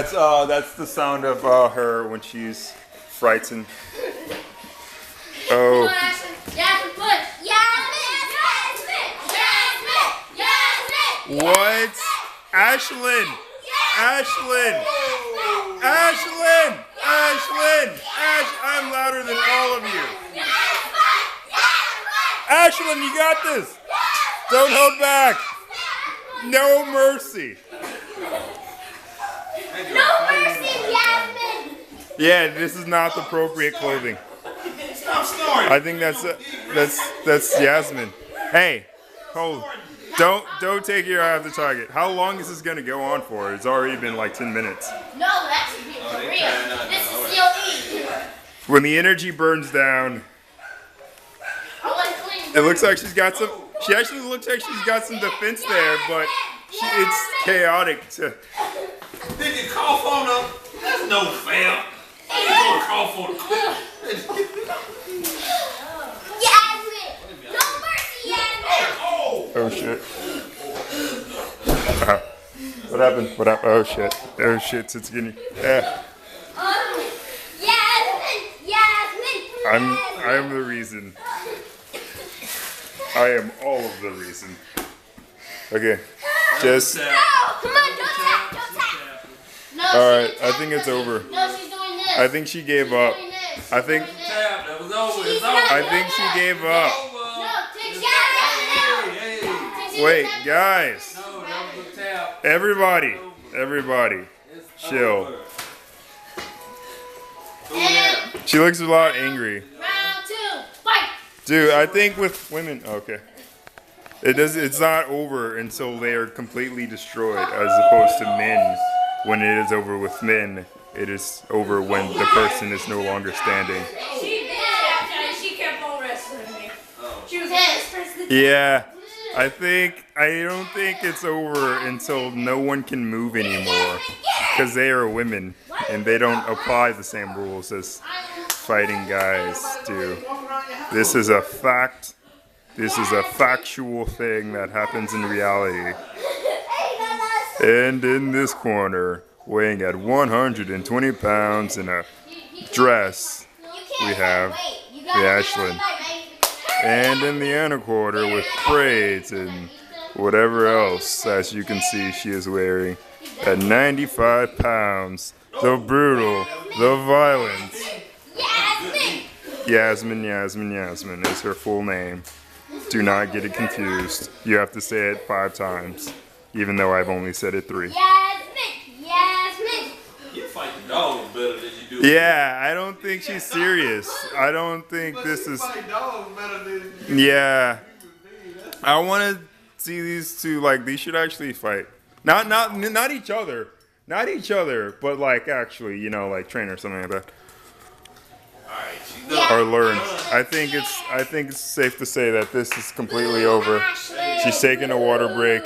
That's the sound of her when she's frightened. Oh. What? Ashlyn! Ashlyn! Ashlyn! Ashlyn! I'm louder than all of you. Ashlyn, you got this. Don't hold back. No mercy. No mercy, Yasmin. Yeah, this is not the appropriate clothing. Stop snoring. I think that's Yasmin. Hey, hold. Don't take your eye off the target. How long is this gonna go on for? It's already been like 10 minutes. No, that should be for real. This is COE. When the energy burns down, it looks like she's got some. She actually looks like she's got some defense there, but it's chaotic. Did you cough on them? That's no fair. You gonna cough on them? Yasmin! No mercy, Yasmin! Oh shit. What happened? What happened? Oh shit. Oh shit. It's getting. Yeah. Yasmin! I'm the reason. I am all of the reason. Okay. Just. No! Come on, don't tap! Don't tap! No, Alright, I think it's over. No, she's doing this. I think she gave up. I think. That was over. It's over. I think she gave up. No, take Yasmin! Wait, guys. No, that was a tap. Everybody. Chill. And She looks a lot angry. round 2, fight! Dude, I think with women, okay. It's not over until they are completely destroyed, as opposed to men. When it is over with men, it is over when the person is no longer standing. She did after she kept on wrestling me. She was pissed. Yeah, I don't think it's over until no one can move anymore. Because they are women, and they don't apply the same rules as fighting guys do. This is a fact. This is a factual thing that happens in reality. And in this corner, weighing at 120 pounds in a dress, we have the Ashlyn. And in the inner quarter with braids and whatever else, as you can see, she is wearing at 95 pounds. The brutal, the violent. Yasmin is her full name. Do not get it confused. You have to say it 5 times, even though I've only said it 3. Yasmin! You fight the dogs better than you do. Yeah, I don't think she's serious. I don't think this is. Yeah, I want to see these two. Like, they should actually fight. Not each other. Not each other, but like actually, like train or something like that. Or learn. I think it's safe to say that this is completely over. She's taking a water break.